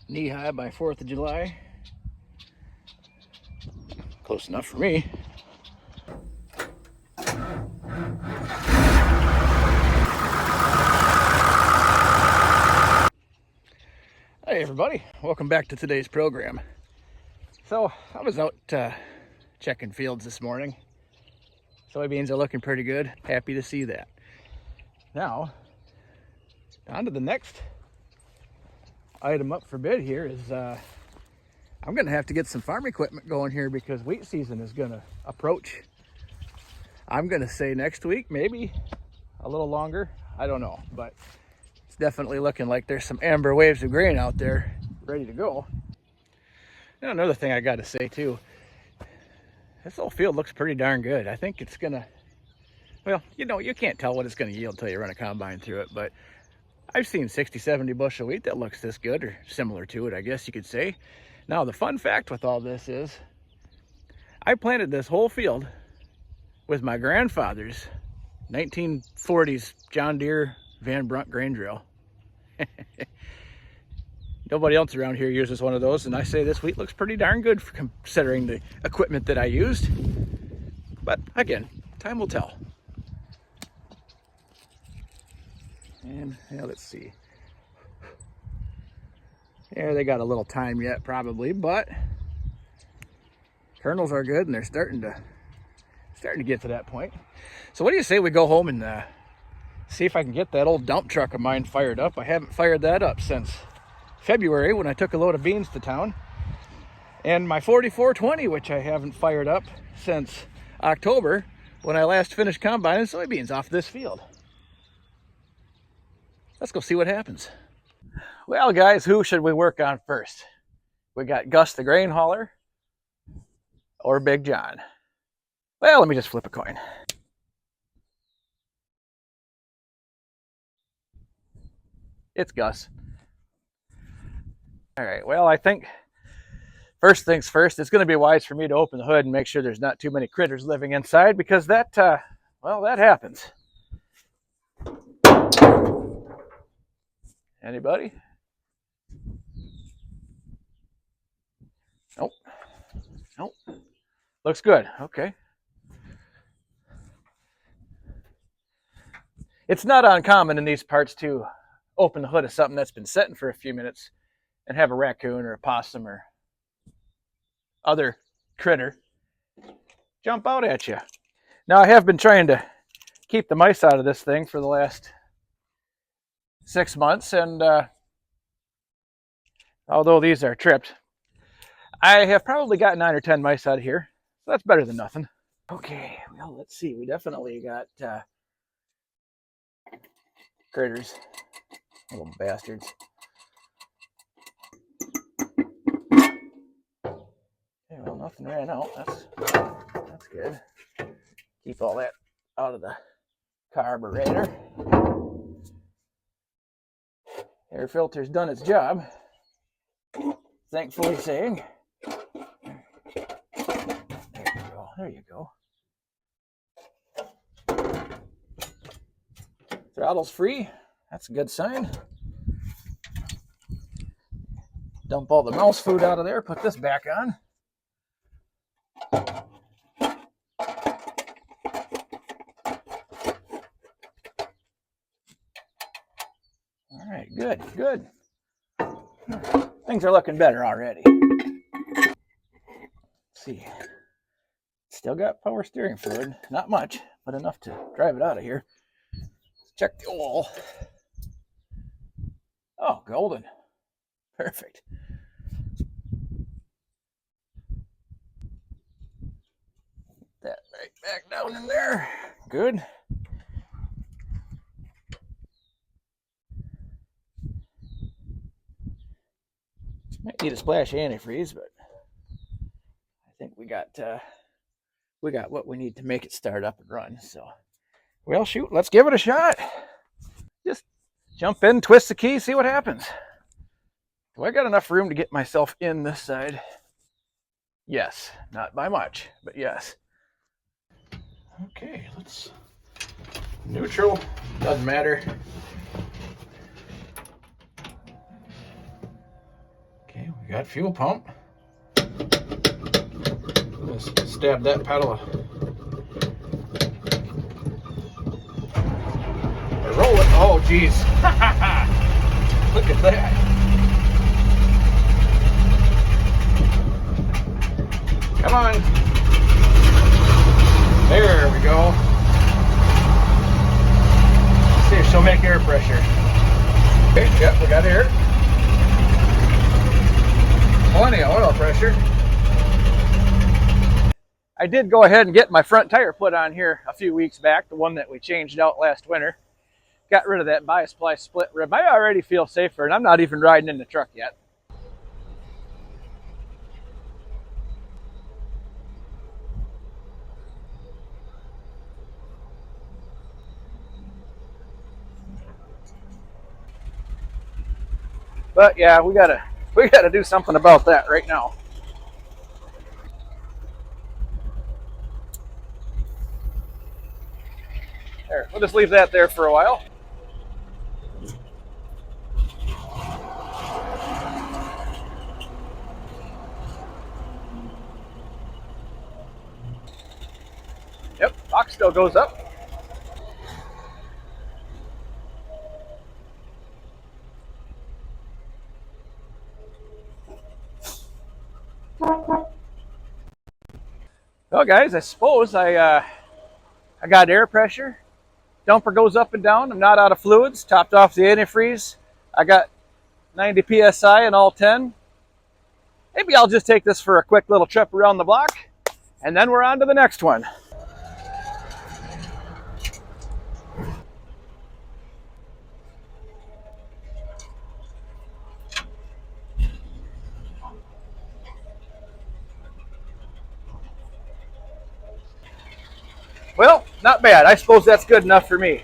knee high by 4th of July. Close enough for me. Hey everybody, welcome back to today's program. So I was out checking fields this morning. Soybeans are looking pretty good. Happy to see that. Now, on to the next item up for bid here is I'm gonna have to get some farm equipment going here because wheat season is gonna approach. I'm gonna say next week, maybe a little longer. I don't know, but it's definitely looking like there's some amber waves of grain out there ready to go. And another thing I got to say too, this whole field looks pretty darn good. I think it's gonna, well, you can't tell what it's gonna yield until you run a combine through it, but I've seen 60, 70 bushel wheat that looks this good or similar to it, I guess you could say. Now the fun fact with all this is I planted this whole field with my grandfather's 1940s John Deere Van Brunt grain drill. Nobody else around here uses one of those, and I say this wheat looks pretty darn good for considering the equipment that I used. But again, time will tell. And yeah, let's see. Yeah, they got a little time yet probably, but kernels are good and they're starting to get to that point. So what do you say we go home and see if I can get that old dump truck of mine fired up? I haven't fired that up since February when I took a load of beans to town. And my 4420, which I haven't fired up since October when I last finished combining soybeans off this field. Let's go see what happens. Well guys, who should we work on first? We got Gus the grain hauler or Big John? Well, let me just flip a coin. It's Gus. All right, well, I think first things first, it's going to be wise for me to open the hood and make sure there's not too many critters living inside because that, well, that happens. Anybody? Nope. Nope. Looks good. Okay. It's not uncommon in these parts to open the hood of something that's been sitting for a few minutes and have a raccoon or a possum or other critter jump out at you. Now, I have been trying to keep the mice out of this thing for the last 6 months, and although these are tripped, I have probably got 9 or 10 mice out of here, so that's better than nothing. Okay, well, let's see. We definitely got critters, little bastards. Okay, well, nothing ran out. That's good. Keep all that out of the carburetor. Air filter's done its job. Thankfully saying. There you go. Throttle's free. That's a good sign. Dump all the mouse food out of there. Put this back on. All right, good, good. Things are looking better already. Let's see. Still got power steering fluid. Not much, but enough to drive it out of here. Let's check the oil. Oh, golden. Perfect. That right back down in there. Good. Might need a splash of antifreeze, but I think we got what we need to make it start up and run. So, well, shoot, let's give it a shot. Just jump in, twist the key, see what happens. Do I got enough room to get myself in this side? Yes, not by much, but yes. Okay, let's neutral, doesn't matter. We got fuel pump. Just stab that pedal. Roll it. Oh, geez. Look at that. Come on. There we go. Let's see if she'll make air pressure. Okay, yep, we got air. Plenty of oil pressure. I did go ahead and get my front tire put on here a few weeks back, the one that we changed out last winter. Got rid of that Bias-Ply split rib. I already feel safer, and I'm not even riding in the truck yet. But yeah, we gotta do something about that right now. There, we'll just leave that there for a while. Yep, box still goes up. Well, guys, I suppose I got air pressure. Dumper goes up and down. I'm not out of fluids. Topped off the antifreeze. I got 90 psi and all 10. Maybe I'll just take this for a quick little trip around the block, and then we're on to the next one. Well, not bad. I suppose that's good enough for me.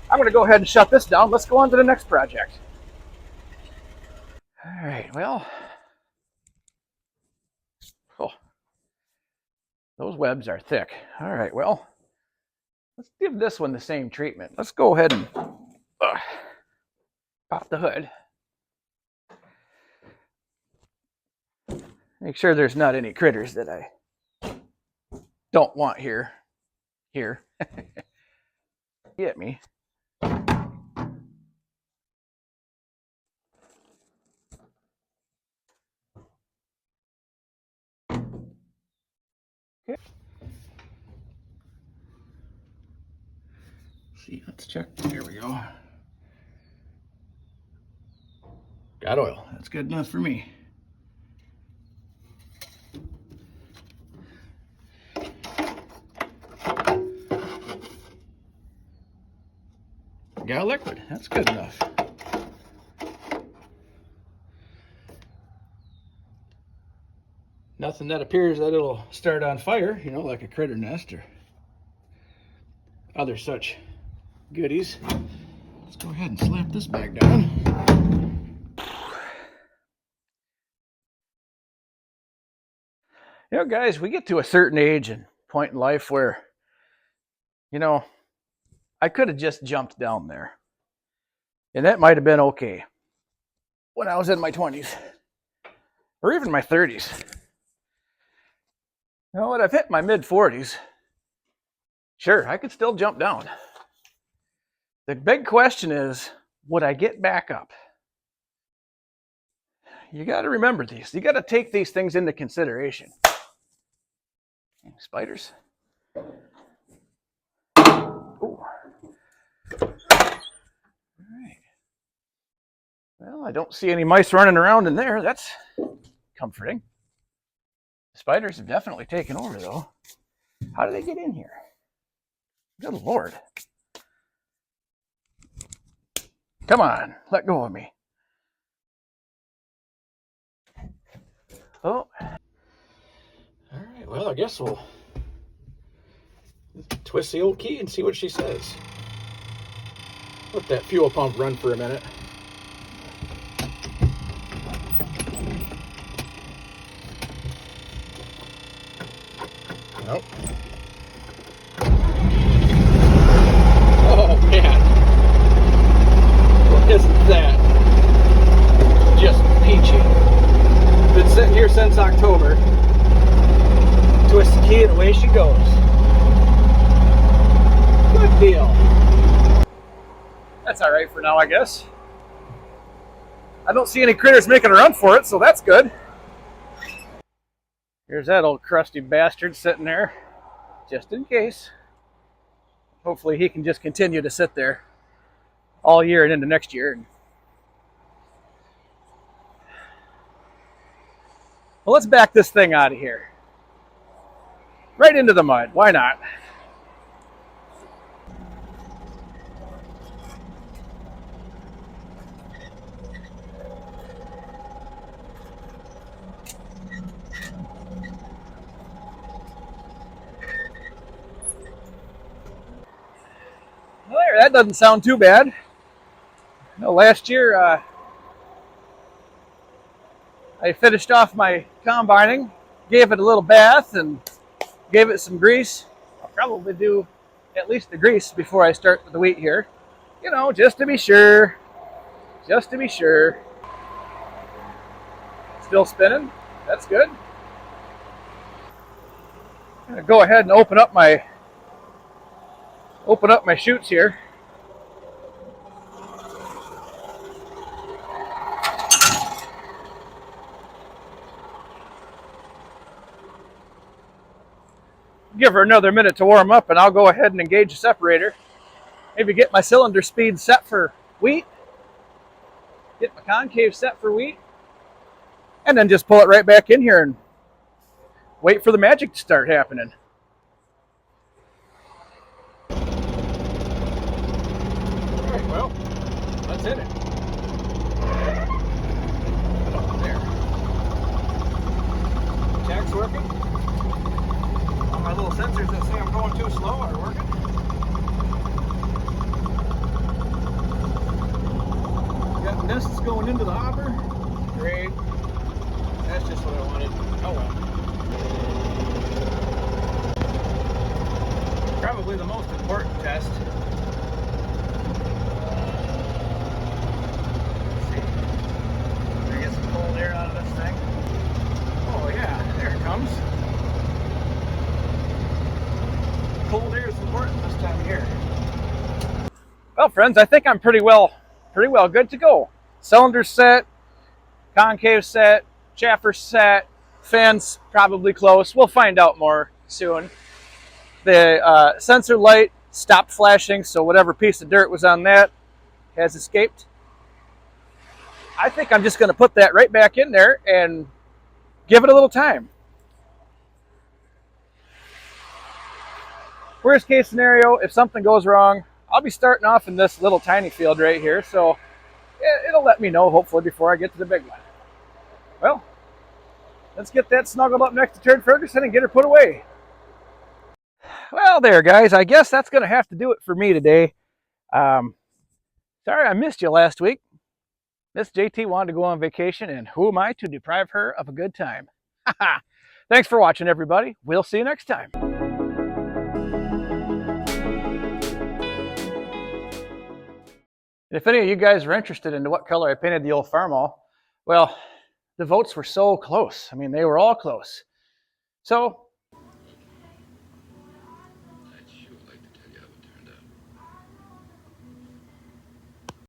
I'm going to go ahead and shut this down. Let's go on to the next project. All right, well, oh, those webs are thick. All right, well, let's give this one the same treatment. Let's go ahead and pop the hood. Make sure there's not any critters that I don't want here. Get me. Okay. See, let's check. There we go. Got oil. That's good enough for me. Got liquid. That's good enough. Nothing that appears that it'll start on fire, you know, like a critter nest or other such goodies. Let's go ahead and slap this back down. You know, guys, we get to a certain age and point in life where, you know, I could have just jumped down there. And that might have been okay when I was in my 20s or even my 30s. You know what? I've hit my mid-40s. Sure, I could still jump down. The big question is, would I get back up? You got to remember these. You got to take these things into consideration. Spiders. Ooh. All right. Well, I don't see any mice running around in there. That's comforting. The spiders have definitely taken over, though. How do they get in here? Good Lord. Come on, let go of me. Oh. All right, well, I guess we'll twist the old key and see what she says. Let that fuel pump run for a minute. Nope. Oh, man. What is that? Just peachy. here since October. Twist the key and away she goes. Good deal. That's all right for now, I guess. I don't see any critters making a run for it, so that's good. Here's that old crusty bastard sitting there, just in case. Hopefully he can just continue to sit there all year and into next year. Well, let's back this thing out of here. Right into the mud. Why not? Well, there, that doesn't sound too bad. No, last year I finished off my combining, gave it a little bath, and gave it some grease. I'll probably do at least the grease before I start with the wheat here. You know, just to be sure. Just to be sure. Still spinning. That's good. I'm gonna go ahead and open up my chutes here. Give her another minute to warm up and I'll go ahead and engage the separator. Maybe get my cylinder speed set for wheat. Get my concave set for wheat. And then just pull it right back in here and wait for the magic to start happening. All right, well, let's hit it. There. Jack's working. All my little sensors that say I'm going too slow are working. Got nests going into the hopper. Great. That's just what I wanted. Oh well. Probably the most important test. Let's see. Can I get some cold air out of this thing? Oh yeah, there it comes. Cold air is important this time of year. Well, friends, I think I'm pretty well good to go. Cylinder set, concave set, chaffer set, fence probably close. We'll find out more soon. The sensor light stopped flashing, so whatever piece of dirt was on that has escaped. I think I'm just going to put that right back in there and give it a little time. Worst case scenario, if something goes wrong, I'll be starting off in this little tiny field right here, so it'll let me know hopefully before I get to the big one. Well, let's get that snuggled up next to Turd Ferguson and get her put away. Well, there, guys. I guess that's going to have to do it for me today. Sorry I missed you last week. Miss JT wanted to go on vacation, and who am I to deprive her of a good time? Thanks for watching, everybody. We'll see you next time. If any of you guys are interested into what color I painted the old Farmall, well, the votes were so close. I mean, they were all close. So